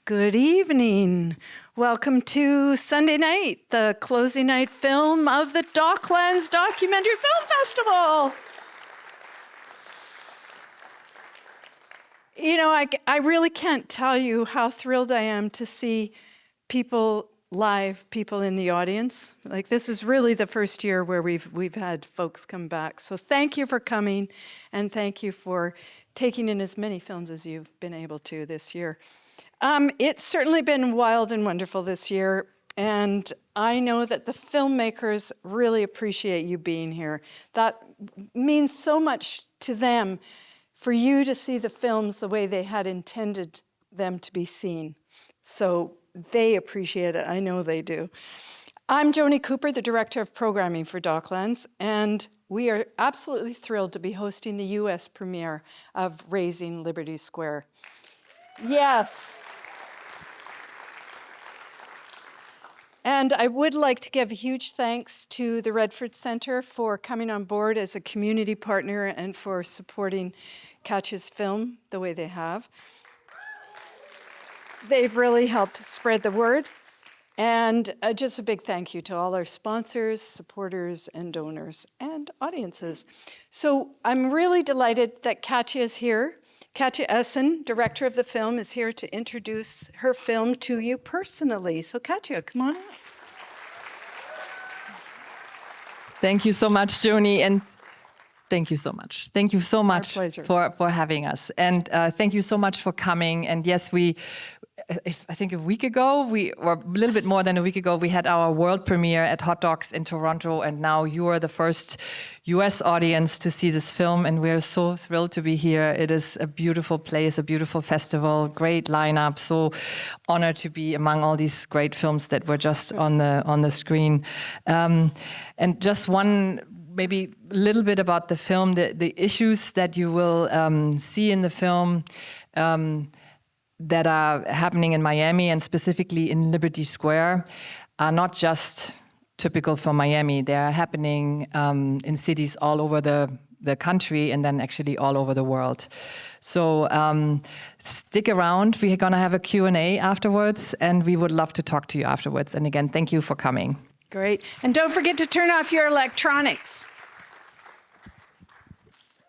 Good evening. Welcome to Sunday night, the closing night film of the DocLands Documentary Film Festival. You know, I really can't tell you how thrilled I am to see people live, people in the audience. Like, this is really the first year where we've had folks come back. So thank you for coming, and thank you for taking in as many films as you've been able to this year. It's certainly been wild and wonderful this year, and I know that the filmmakers really appreciate you being here. That means so much to them for you to see the films the way they had intended them to be seen. So they appreciate it. I know they do. I'm Joni Cooper, the Director of Programming for DocLands, and we are absolutely thrilled to be hosting the US premiere of RAZING Liberty Square. Yes. And I would like to give a huge thanks to the Redford Center for coming on board as a community partner and for supporting Katja's film the way they have. They've really helped spread the word. And just a big thank you to all our sponsors, supporters, and donors, and audiences. So I'm really delighted that Katja is here. Katja Esson, director of the film, is here to introduce her film to you personally. So Katja, come on up. Thank you so much, Joni, and thank you so much. Thank you so much for having us. And thank you so much for coming. And yes, I think a week ago, or a little bit more than a week ago, we had our world premiere at Hot Docs in Toronto, and now you are the first US audience to see this film, and we're so thrilled to be here. It is a beautiful place, a beautiful festival, great lineup, so honored to be among all these great films that were just on the screen. And just one, maybe a little bit about the film, the issues that you will see in the film that are happening in Miami and specifically in Liberty Square are not just typical for Miami. They are happening in cities all over the country and then actually all over the world. So stick around. We're going to have a Q&A afterwards, and we would love to talk to you afterwards. And again, thank you for coming. Great. And don't forget to turn off your electronics.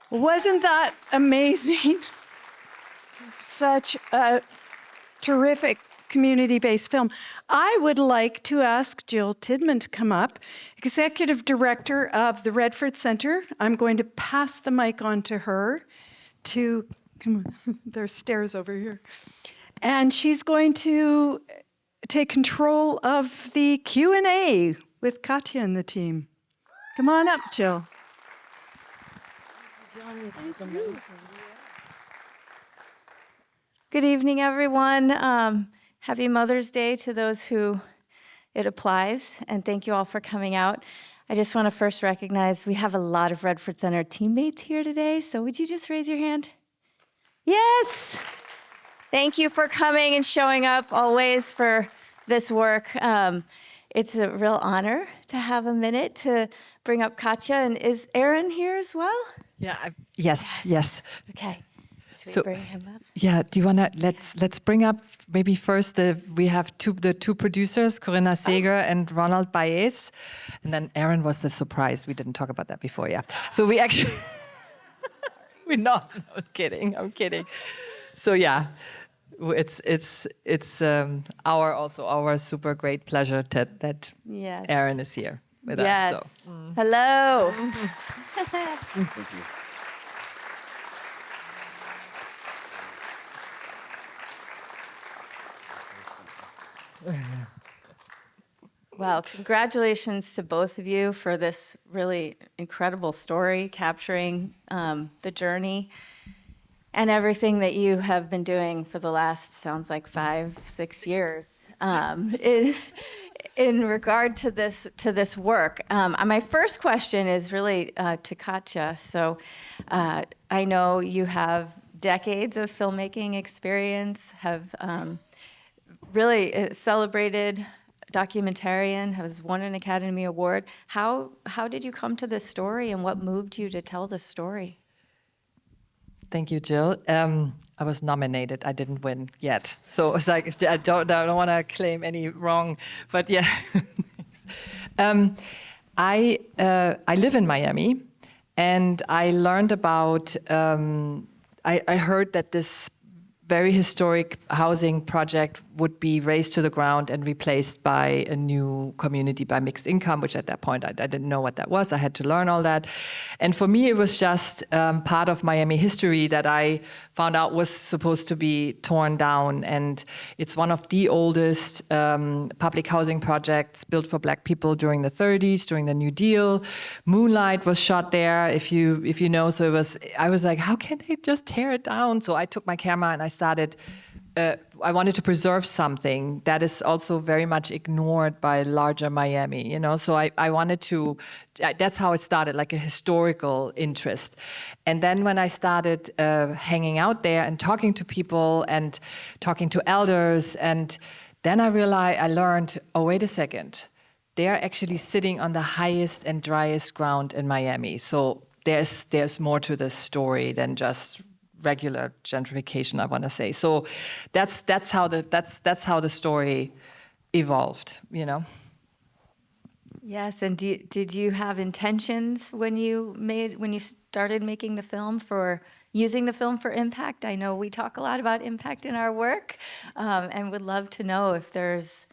Wasn't that amazing? Such a terrific community-based film. I would like to ask Jill Tidman to come up, Executive Director of the Redford Center. I'm going to pass the mic on to her come on, there's stairs over here. And she's going to take control of the Q&A with Katja and the team. Come on up, Jill. Good evening, everyone. Happy Mother's Day to those who it applies, and thank you all for coming out. I just want to first recognize we have a lot of Redford Center teammates here today, so would you just raise your hand? Yes! Thank you for coming and showing up always for this work. It's a real honor to have a minute to bring up Katja, and is Aaron here as well? Yeah. Yes. Okay. Should we bring him up? Yeah, do you want to, let's bring up maybe first, we have the two producers, Corinna Seeger and Ronald Baez, and then Aaron was the surprise. We didn't talk about that before, yeah. So we actually, I'm kidding. So yeah, it's our super great pleasure that Yes. Aaron is here with Yes. us. So. Hello. Thank you. Well, congratulations to both of you for this really incredible story, capturing the journey and everything that you have been doing for the last, sounds like 5-6 years in regard to this work. My first question is really to Katja. So I know you have decades of filmmaking experience, have really celebrated documentarian, has won an Academy Award. How did you come to this story, and what moved you to tell this story? Thank you, Jill. I was nominated. I didn't win yet, so it's like I don't want to claim any wrong. But yeah, I live in Miami, and I learned about. I heard that this very historic housing project would be razed to the ground and replaced by a new community by mixed income, which at that point I didn't know what that was. I had to learn all that. And for me, it was just part of Miami history that I found out was supposed to be torn down. And it's one of the oldest public housing projects built for Black people during the 30s, during the New Deal. Moonlight was shot there, if you know. So I was like, how can they just tear it down? So I took my camera and I started. I wanted to preserve something that is also very much ignored by larger Miami, you know. So I wanted to. That's how it started, like a historical interest. And then when I started hanging out there and talking to people and talking to elders, and then I learned. Oh, wait a second. They're actually sitting on the highest and driest ground in Miami. So there's more to this story than just regular gentrification, I want to say. So that's how the story evolved, you know. Yes, and did you have intentions when you started making the film for using the film for impact? I know we talk a lot about impact in our work, and would love to know if there's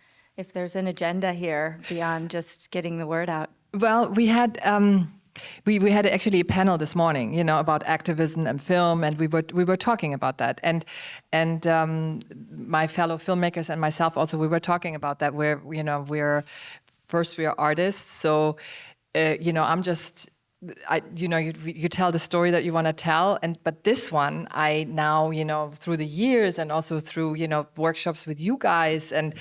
an agenda here beyond just getting the word out. Well, we had. We had actually a panel this morning, you know, about activism and film, and we were talking about that, and my fellow filmmakers and myself also, we were talking about that. We're artists, so you know, you tell the story that you want to tell, but this one I now, you know, through the years and also through, you know, workshops with you guys, and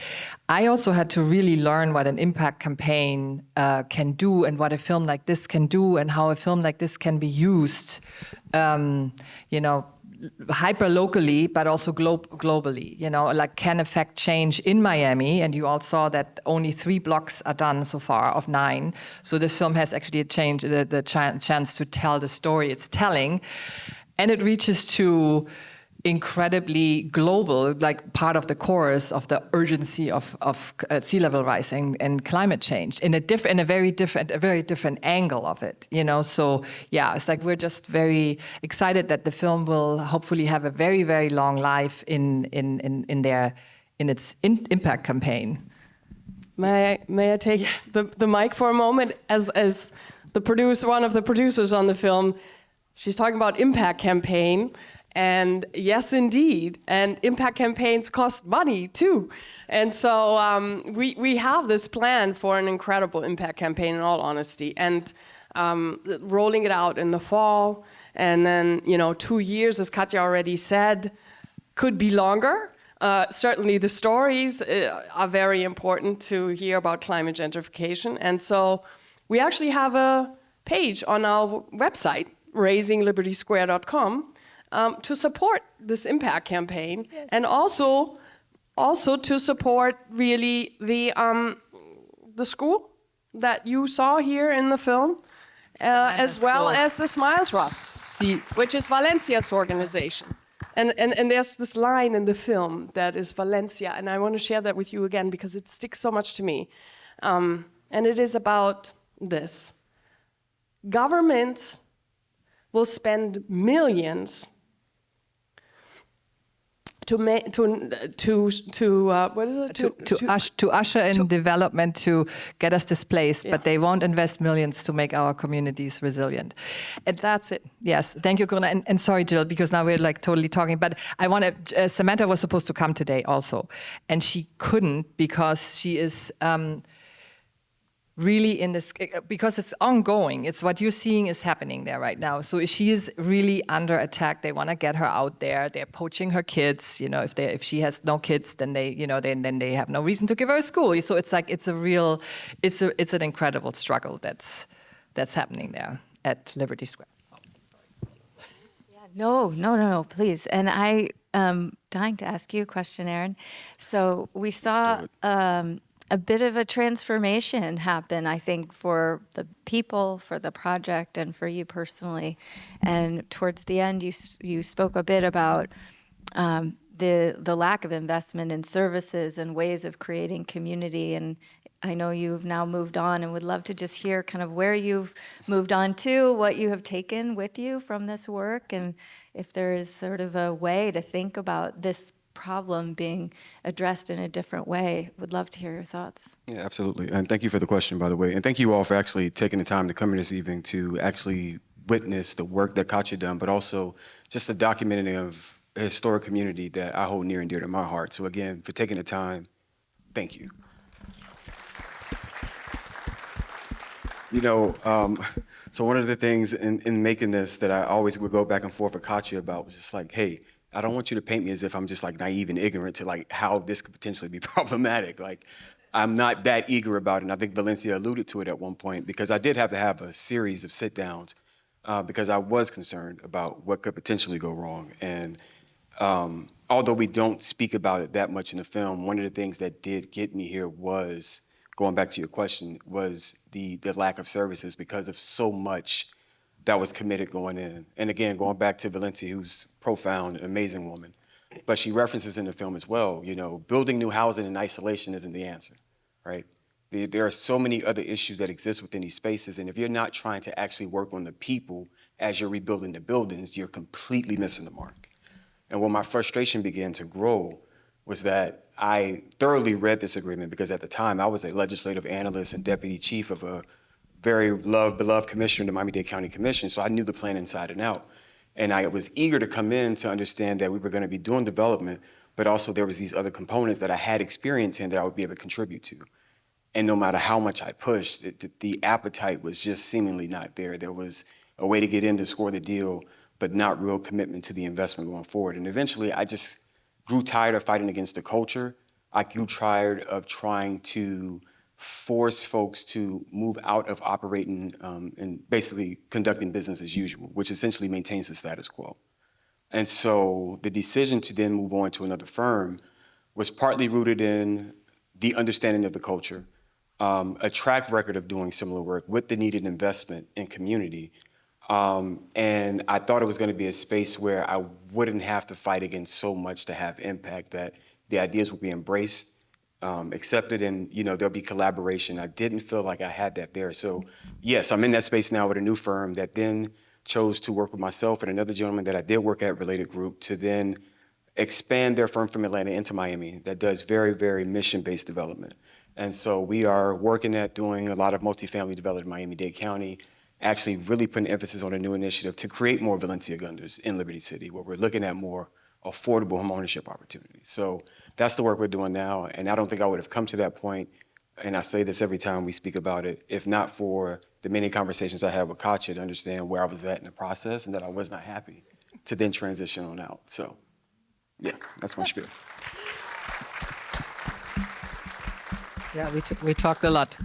I also had to really learn what an impact campaign can do and what a film like this can do and how a film like this can be used, you know, hyper locally, but also globally, you know, like can affect change in Miami. And you all saw that only 3 blocks are done so far of 9. So this film has actually the chance to tell the story it's telling. And it reaches to incredibly global, like part of the chorus of the urgency of sea level rising and climate change in a very different angle of it, you know. So yeah, it's like we're just very excited that the film will hopefully have a very, very long life in its impact campaign. May I take the mic for a moment? As the producer, one of the producers on the film, she's talking about impact campaign. And yes, indeed. And impact campaigns cost money too. And so we have this plan for an incredible impact campaign, in all honesty, and rolling it out in the fall. And then, you know, 2 years, as Katja already said, could be longer. Certainly the stories are very important to hear about climate gentrification. And so we actually have a page on our website, RAZINGLibertySQUARE.com, to support this impact campaign, yes. And also to support really the school that you saw here in the film, as well as the Smile Trust, which is Valencia's organization. And there's this line in the film that is Valencia, and I want to share that with you again because it sticks so much to me. And it is about this. Government will spend millions to usher in development to get us displaced, yeah. But they won't invest millions to make our communities resilient. And that's it. Yes, thank you, Corona. And sorry, Jill, because now we're like totally talking. But I wanted Samantha was supposed to come today also, and she couldn't because she is. Really in this, because it's ongoing. It's what you're seeing is happening there right now. So she is really under attack. They want to get her out there. They're poaching her kids. You know, if she has no kids, then they, you know, then they have no reason to give her a school. So it's like it's an incredible struggle that's happening there at Liberty Square. Yeah, no, please. And I am dying to ask you a question, Erin. So we saw. a bit of a transformation happen, I think, for the people, for the project, and for you personally. And towards the end, you spoke a bit about the lack of investment in services and ways of creating community. And I know you've now moved on, and would love to just hear kind of where you've moved on to, what you have taken with you from this work, and if there is sort of a way to think about this problem being addressed in a different way. Would love to hear your thoughts. Yeah, absolutely. And thank you for the question, by the way. And thank you all for actually taking the time to come here this evening to actually witness the work that Katja done, but also just the documenting of a historic community that I hold near and dear to my heart. So again, for taking the time, thank you. You know, so one of the things in making this that I always would go back and forth with Katja about was just like, hey, I don't want you to paint me as if I'm just like naive and ignorant to like how this could potentially be problematic. Like, I'm not that eager about it. And I think Valencia alluded to it at one point, because I did have to have a series of sit downs because I was concerned about what could potentially go wrong. And although we don't speak about it that much in the film, one of the things that did get me here was, going back to your question, was the lack of services because of so much that was committed going in. And again, going back to Valencia, who's profound, amazing woman, but she references in the film as well, you know, building new housing in isolation isn't the answer, right? There are so many other issues that exist within these spaces, and if you're not trying to actually work on the people as you're rebuilding the buildings, you're completely missing the mark. And when my frustration began to grow was that I thoroughly read this agreement, because at the time I was a legislative analyst and deputy chief of a very beloved commissioner in the Miami-Dade County Commission, so I knew the plan inside and out. And I was eager to come in to understand that we were gonna be doing development, but also there was these other components that I had experience in that I would be able to contribute to. And no matter how much I pushed, the appetite was just seemingly not there. There was a way to get in to score the deal, but not real commitment to the investment going forward. And eventually I just grew tired of fighting against the culture. I grew tired of trying to force folks to move out of operating and basically conducting business as usual, which essentially maintains the status quo. And so the decision to then move on to another firm was partly rooted in the understanding of the culture, a track record of doing similar work with the needed investment in community. And I thought it was going to be a space where I wouldn't have to fight against so much to have impact, that the ideas would be embraced, accepted, and there'll be collaboration. I didn't feel like I had that there. So yes, I'm in that space now with a new firm that then chose to work with myself and another gentleman that I did work at, Related Group, to then expand their firm from Atlanta into Miami that does very, very mission-based development. And so we are working at doing a lot of multifamily development in Miami-Dade County, actually really putting emphasis on a new initiative to create more Valencia Gunders in Liberty City, where we're looking at more affordable homeownership opportunities. So that's the work we're doing now, and I don't think I would have come to that point, and I say this every time we speak about it, if not for the many conversations I had with Katja to understand where I was at in the process and that I was not happy to then transition on out. So yeah, that's my spiel. Yeah, we talked a lot.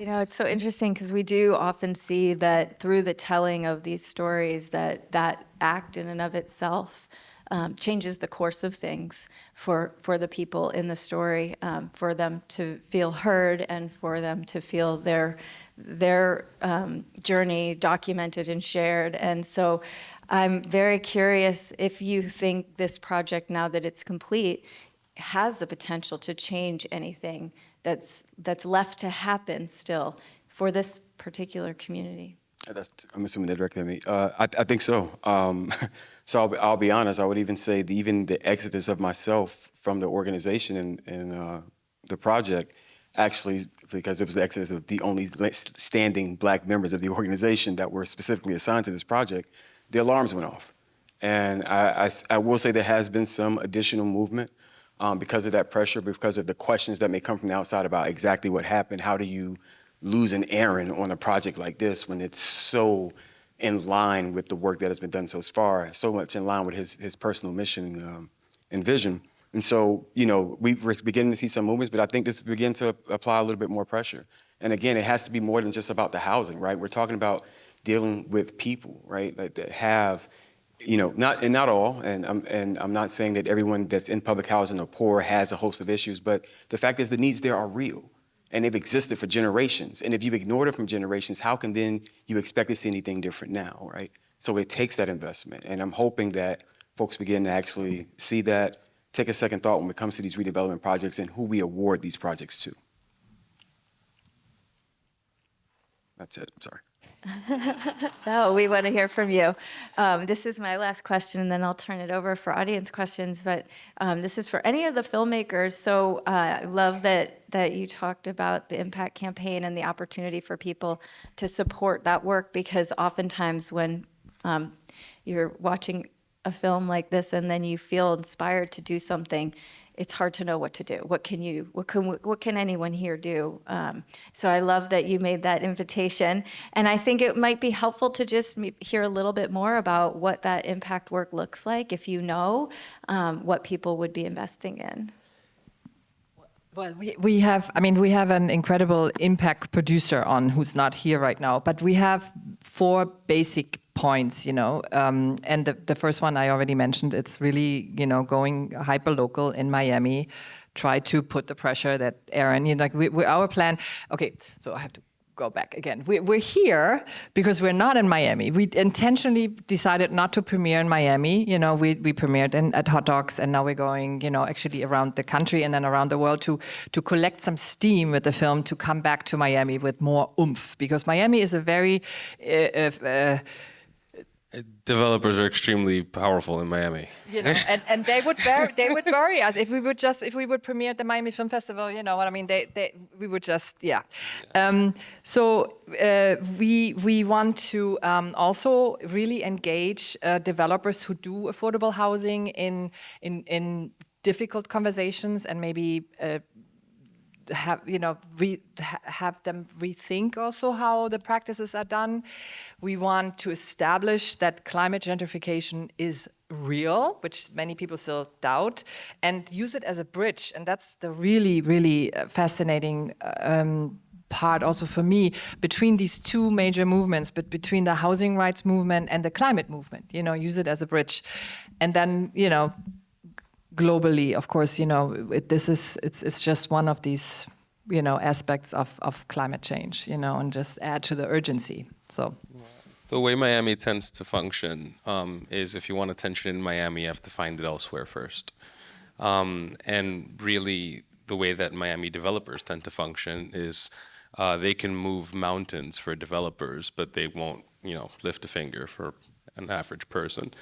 It's so interesting because we do often see that through the telling of these stories that act in and of itself changes the course of things for the people in the story, for them to feel heard and for them to feel their journey documented and shared. And so I'm very curious if you think this project, now that it's complete, has the potential to change anything that's left to happen still for this particular community. I'm assuming that directly at me. I think so. So I'll be honest. I would even say even the exodus of myself from the organization and the project, actually, because it was the exodus of the only standing Black members of the organization that were specifically assigned to this project, the alarms went off. And I will say there has been some additional movement because of that pressure, because of the questions that may come from the outside about exactly what happened. How do you lose an Aaron on a project like this when it's so in line with the work that has been done so far, so much in line with his personal mission and vision? And so, we're beginning to see some movements, but I think this is beginning to apply a little bit more pressure. And again, it has to be more than just about the housing, right? We're talking about dealing with people, right, that have not all, and I'm not saying that everyone that's in public housing or poor has a host of issues, but the fact is the needs there are real, and they've existed for generations. And if you've ignored it from generations, how can then you expect to see anything different now, right? So it takes that investment, and I'm hoping that folks begin to actually see that, take a second thought when it comes to these redevelopment projects and who we award these projects to. That's it, I'm sorry. No, we want to hear from you. This is my last question, and then I'll turn it over for audience questions. But this is for any of the filmmakers. So I love that you talked about the impact campaign and the opportunity for people to support that work, because oftentimes when you're watching a film like this and then you feel inspired to do something, it's hard to know what to do. What can anyone here do? So I love that you made that invitation. And I think it might be helpful to just hear a little bit more about what that impact work looks like, if you know what people would be investing in. Well, we have an incredible impact producer on who's not here right now, but we have 4 basic points, and the first one I already mentioned. It's really, going hyper-local in Miami, try to put the pressure that Aaron, our plan, okay, so I have to go back again. We're here because we're not in Miami. We intentionally decided not to premiere in Miami. We premiered at Hot Dogs, and now we're going, actually around the country and then around the world to collect some steam with the film to come back to Miami with more oomph, because Miami is a very developers are extremely powerful in Miami. And they would bury us if we would premiere at the Miami Film Festival. You know what I mean? We would just, yeah. So we want to also really engage developers who do affordable housing in difficult conversations, and maybe have them rethink also how the practices are done. We want to establish that climate gentrification is real, which many people still doubt, and use it as a bridge. And that's the really, really fascinating part also for me, between these 2 major movements, but between the housing rights movement and the climate movement. Use it as a bridge. And then, globally, of course, it's just one of these, aspects of climate change, and just add to the urgency. So, the way Miami tends to function is, if you want attention in Miami, you have to find it elsewhere first. And really, the way that Miami developers tend to function is they can move mountains for developers, but they won't, lift a finger for an average person.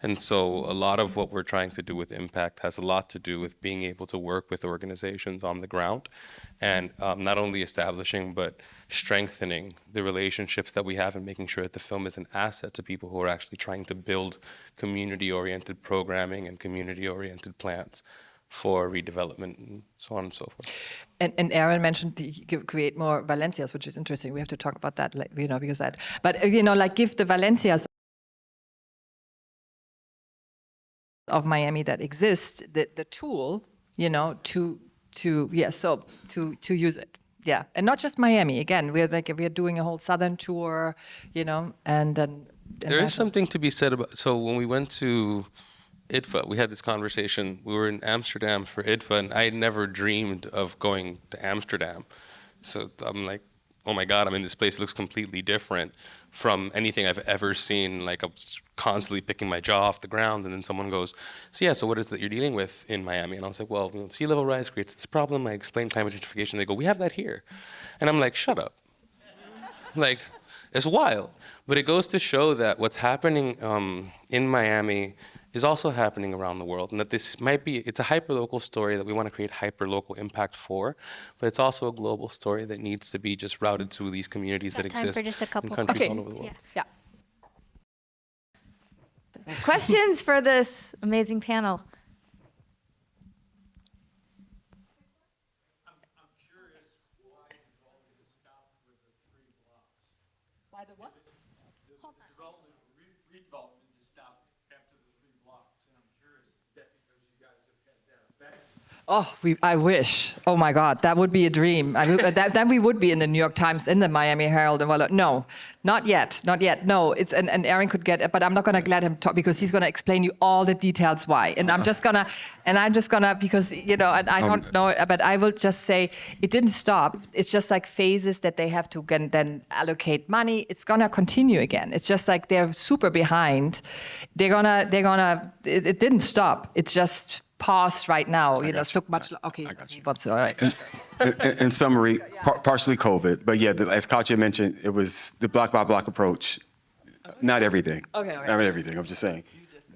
And so a lot of what we're trying to do with Impact has a lot to do with being able to work with organizations on the ground, and not only establishing but strengthening the relationships that we have, and making sure that the film is an asset to people who are actually trying to build community-oriented programming and community-oriented plans for redevelopment and so on and so forth. And Aaron mentioned create more Valencias, which is interesting. We have to talk about that, because that. But give the Valencias of Miami that exists the tool, to use it. Yeah, and not just Miami. Again, we're doing a whole southern tour, and then there is something to be said about. So when we went to IDFA, we had this conversation. We were in Amsterdam for IDFA, and I had never dreamed of going to Amsterdam. So I'm like, oh my God, I'm in this place. It looks completely different from anything I've ever seen. Like, I'm constantly picking my jaw off the ground, and then someone goes, so what is it that you're dealing with in Miami? And I was like, well, sea level rise creates this problem. I explain climate gentrification. They go, we have that here. And I'm like, shut up. Like, it's wild. But it goes to show that what's happening in Miami is also happening around the world, and that it's a hyper-local story that we want to create hyper-local impact for, but it's also a global story that needs to be just routed to these communities that exist in countries all over the world. Yeah. Questions for this amazing panel? I'm curious why development is stopped with the 3 blocks. Why the what? Redevelopment is stopped after the 3 blocks, and I'm curious, is that because you guys have had that effect? Oh, I wish. Oh my God, that would be a dream. Then we would be in the New York Times, in the Miami Herald, and no, not yet. No, it's and Aaron could get it, but I'm not gonna let him talk because he's gonna explain you all the details why. And I'm just gonna because and I don't know, but I will just say it didn't stop. It's just like phases that they have to then allocate money. It's gonna continue again. It's just like they're super behind. It didn't stop. It's just paused right now. So much. Okay, that's all right. In summary, partially COVID, but yeah, as Katja mentioned, it was the block by block approach. Not everything. Okay. Not everything. I'm just saying.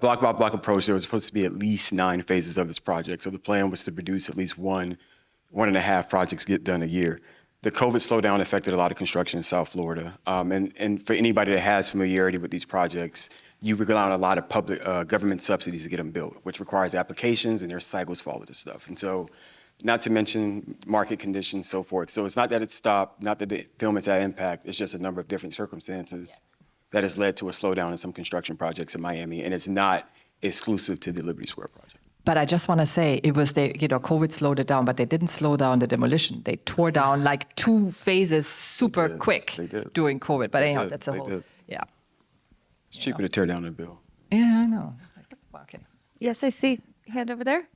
Block by block approach. There was supposed to be at least 9 phases of this project. So the plan was to produce at least 1.5 projects get done a year. The COVID slowdown affected a lot of construction in South Florida. And for anybody that has familiarity with these projects, you rely on a lot of public government subsidies to get them built, which requires applications and there's cycles for all of this stuff. And so, not to mention market conditions, so forth. So it's not that it stopped, not that the film has had impact, it's just a number of different circumstances that has led to a slowdown in some construction projects in Miami, and it's not exclusive to the Liberty Square project. But I just want to say, it was COVID slowed it down, but they didn't slow down the demolition. They tore down like 2 phases super quick during COVID. But anyhow, that's a whole, yeah. It's cheaper to tear down than build. Yeah, I know. Okay. Yes, I see. Hand over there.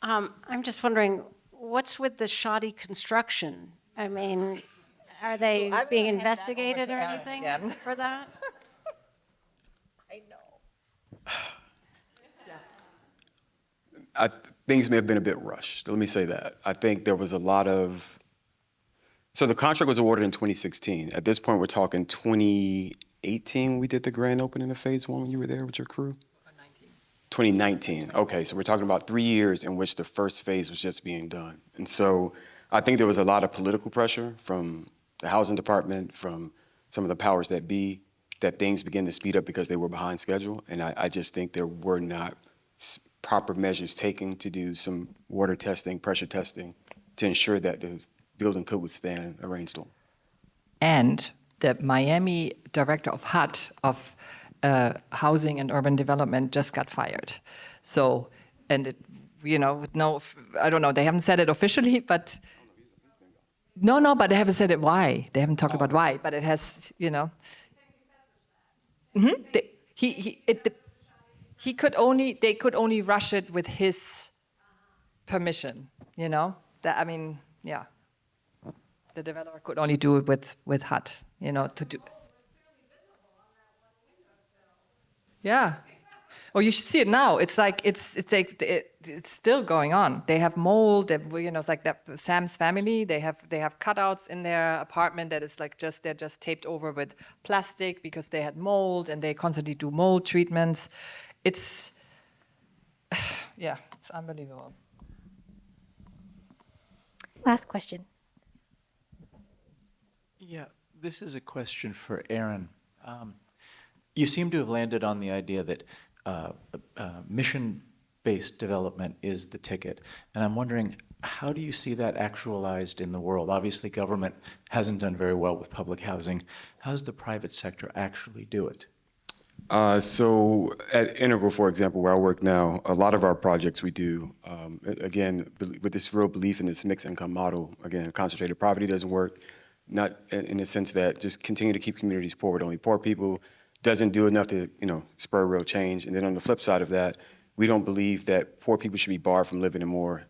I'm just wondering, what's with the shoddy construction? I mean, are they being investigated or anything for that? I know. Things may have been a bit rushed. Let me say that. I think there was a lot of. So the contract was awarded in 2016. At this point, we're talking 2018. We did the grand opening of Phase 1 when you were there with your crew. 2019. Okay, so we're talking about 3 years in which the first phase was just being done. And so I think there was a lot of political pressure from the housing department, from some of the powers that be, that things began to speed up because they were behind schedule. And I just think there were not proper measures taken to do some water testing, pressure testing, to ensure that the building could withstand a rainstorm. And the Miami director of HUD, of Housing and Urban Development, just got fired. So, and it, no, I don't know, they haven't said it officially, but no, but they haven't said it why. They haven't talked about why, but it has, they could only rush it with his permission, The developer could only do it with HUD, to do. Yeah. Oh, you should see it now. It's like it's still going on. They have mold. It's like that Sam's family. They have cutouts in their apartment that is like they're just taped over with plastic because they had mold, and they constantly do mold treatments. It's it's unbelievable. Last question. Yeah, this is a question for Aaron. You seem to have landed on the idea that mission-based development is the ticket. And I'm wondering, how do you see that actualized in the world? Obviously, government hasn't done very well with public housing. How does the private sector actually do it? So at Integral, for example, where I work now, a lot of our projects we do, again, with this real belief in this mixed income model, again, concentrated poverty doesn't work, not in the sense that just continue to keep communities poor with only poor people, doesn't do enough to, spur real change. And then on the flip side of that, we don't believe that poor people should be barred from living in more,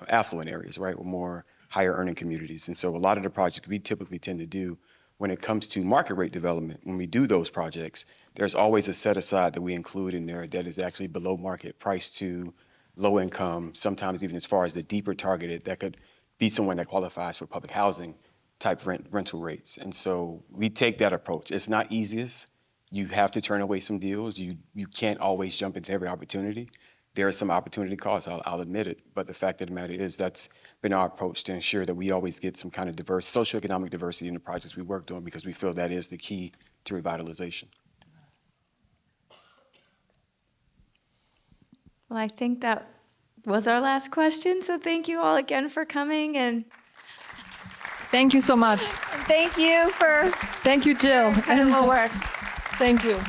affluent areas, right, or more higher earning communities. And so a lot of the projects we typically tend to do when it comes to market rate development, when we do those projects, there's always a set aside that we include in there that is actually below market price to low income, sometimes even as far as the deeper targeted, that could be someone that qualifies for public housing type rental rates. And so we take that approach. It's not easiest. You have to turn away some deals. You can't always jump into every opportunity. There are some opportunity costs, I'll admit it. But the fact of the matter is that's been our approach to ensure that we always get some kind of diverse, socioeconomic diversity in the projects we worked on, because we feel that is the key to revitalization. Well, I think that was our last question. So thank you all again for coming, and thank you so much. Thank you for Thank you, Jill. incredible work. Thank you.